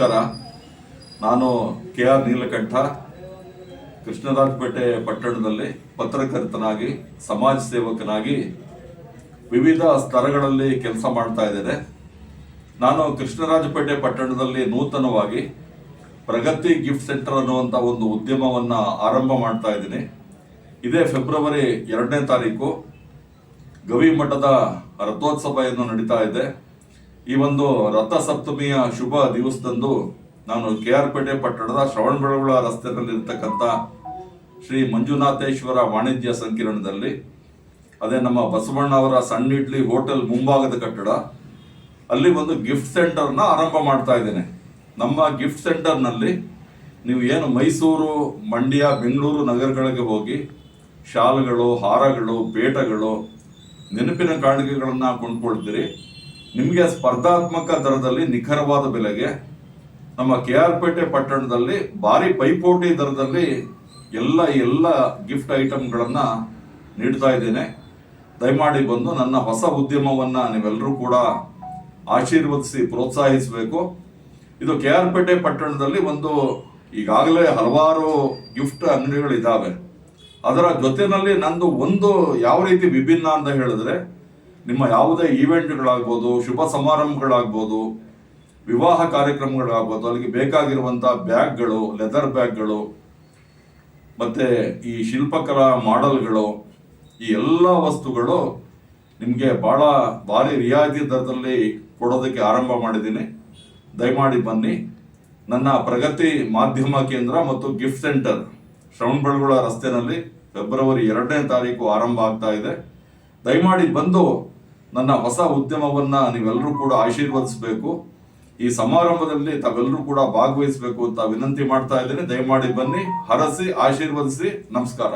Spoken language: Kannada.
ನಮಸ್ಕಾರ. ನಾನು ಕೆ.ಆರ್. ನೀಲಕಂಠ, ಕೃಷ್ಣರಾಜಪೇಟೆ ಪಟ್ಟಣದಲ್ಲಿ ಪತ್ರಕರ್ತನಾಗಿ, ಸಮಾಜ ಸೇವಕನಾಗಿ ವಿವಿಧ ಸ್ತರಗಳಲ್ಲಿ ಕೆಲಸ ಮಾಡ್ತಾ ಇದ್ದೇನೆ. ನಾನು ಕೃಷ್ಣರಾಜಪೇಟೆ ಪಟ್ಟಣದಲ್ಲಿ ನೂತನವಾಗಿ ಪ್ರಗತಿ ಗಿಫ್ಟ್ ಸೆಂಟರ್ ಅನ್ನುವಂಥ ಒಂದು ಉದ್ಯಮವನ್ನು ಆರಂಭ ಮಾಡ್ತಾ ಇದ್ದೀನಿ. ಇದೇ ಫೆಬ್ರವರಿ 2ನೇ ತಾರೀಕು ಗವಿ ಮಠದ ರಥೋತ್ಸವ ಏನು ನಡೀತಾ ಇದೆ. ಈ ಒಂದು ರಥ ಸಪ್ತಮಿಯ ಶುಭ ದಿವಸದಂದು ನಾನು ಕೆ.ಆರ್. ಪೇಟೆ ಪಟ್ಟಣದ ಶ್ರವಣಬೆಳಗೊಳ ರಸ್ತೆಯಲ್ಲಿರ್ತಕ್ಕಂಥ ಶ್ರೀ ಮಂಜುನಾಥೇಶ್ವರ ವಾಣಿಜ್ಯ ಸಂಕಿರಣದಲ್ಲಿ, ಅದೇ ನಮ್ಮ ಬಸವಣ್ಣ ಅವರ ಸಣ್ಣ ಇಡ್ಲಿ ಹೋಟೆಲ್ ಮುಂಭಾಗದ ಕಟ್ಟಡ, ಅಲ್ಲಿ ಒಂದು ಗಿಫ್ಟ್ ಸೆಂಟರ್ನ ಆರಂಭ ಮಾಡ್ತಾ ಇದ್ದೇನೆ. ನಮ್ಮ ಗಿಫ್ಟ್ ಸೆಂಟರ್ನಲ್ಲಿ ನೀವು ಏನು ಮೈಸೂರು, ಮಂಡ್ಯ, ಬೆಂಗಳೂರು ನಗರಗಳಿಗೆ ಹೋಗಿ ಶಾಲುಗಳು, ಹಾರಗಳು, ಪೇಟಗಳು, ನೆನಪಿನ ಕಾಣಿಕೆಗಳನ್ನು ಕೊಂಡ್ಕೊಳ್ತೀರಿ. ನಿಮಗೆ ಸ್ಪರ್ಧಾತ್ಮಕ ದರದಲ್ಲಿ ನಿಖರವಾದ ಬೆಲೆಗೆ ನಮ್ಮ ಕೆ.ಆರ್. ಪೇಟೆ ಪಟ್ಟಣದಲ್ಲಿ ಭಾರಿ ಪೈಪೋಟಿ ದರದಲ್ಲಿ ಎಲ್ಲ ಗಿಫ್ಟ್ ಐಟಮ್ಗಳನ್ನು ನೀಡ್ತಾ ಇದ್ದೇನೆ. ದಯಮಾಡಿ ಬಂದು ನನ್ನ ಹೊಸ ಉದ್ಯಮವನ್ನು ನೀವೆಲ್ಲರೂ ಕೂಡ ಆಶೀರ್ವದಿಸಿ ಪ್ರೋತ್ಸಾಹಿಸಬೇಕು. ಇದು ಕೆ.ಆರ್. ಪೇಟೆ ಪಟ್ಟಣದಲ್ಲಿ ಈಗಾಗಲೇ ಹಲವಾರು ಗಿಫ್ಟ್ ಅಂಗಡಿಗಳಿದ್ದಾವೆ. ಅದರ ಜೊತೆಯಲ್ಲಿ ನಂದು ಯಾವ ರೀತಿ ವಿಭಿನ್ನ ಅಂತ ಹೇಳಿದ್ರೆ, ನಿಮ್ಮ ಯಾವುದೇ ಈವೆಂಟ್ಗಳಾಗ್ಬೋದು, ಶುಭ ಸಮಾರಂಭಗಳಾಗ್ಬೋದು, ವಿವಾಹ ಕಾರ್ಯಕ್ರಮಗಳಾಗ್ಬೋದು, ಅಲ್ಲಿಗೆ ಬೇಕಾಗಿರುವಂಥ ಬ್ಯಾಗ್ಗಳು, ಲೆದರ್ ಬ್ಯಾಗ್ಗಳು, ಮತ್ತೆ ಈ ಶಿಲ್ಪಕಲಾ ಮಾಡೆಲ್ಗಳು, ಈ ಎಲ್ಲ ವಸ್ತುಗಳು ನಿಮಗೆ ಭಾರಿ ರಿಯಾಯಿತಿ ದರದಲ್ಲಿ ಕೊಡೋದಕ್ಕೆ ಆರಂಭ ಮಾಡಿದ್ದೀನಿ. ದಯಮಾಡಿ ಬನ್ನಿ. ನನ್ನ ಪ್ರಗತಿ ಮಾಧ್ಯಮ ಕೇಂದ್ರ ಮತ್ತು ಗಿಫ್ಟ್ ಸೆಂಟರ್ ಶ್ರವಣಬೆಳಗೊಳ ರಸ್ತೆಯಲ್ಲಿ ಫೆಬ್ರವರಿ 2ನೇ ತಾರೀಕು ಆರಂಭ ಆಗ್ತಾ ಇದೆ. ದಯಮಾಡಿ ಬಂದು ನನ್ನ ಹೊಸ ಉದ್ಯಮವನ್ನು ನೀವೆಲ್ಲರೂ ಕೂಡ ಆಶೀರ್ವದಿಸಬೇಕು. ಈ ಸಮಾರಂಭದಲ್ಲಿ ತಾವೆಲ್ಲರೂ ಕೂಡ ಭಾಗವಹಿಸಬೇಕು ಅಂತ ವಿನಂತಿ ಮಾಡ್ತಾ ಇದ್ದೀನಿ. ದಯಮಾಡಿ ಬನ್ನಿ, ಹರಸಿ, ಆಶೀರ್ವದಿಸಿ. ನಮಸ್ಕಾರ.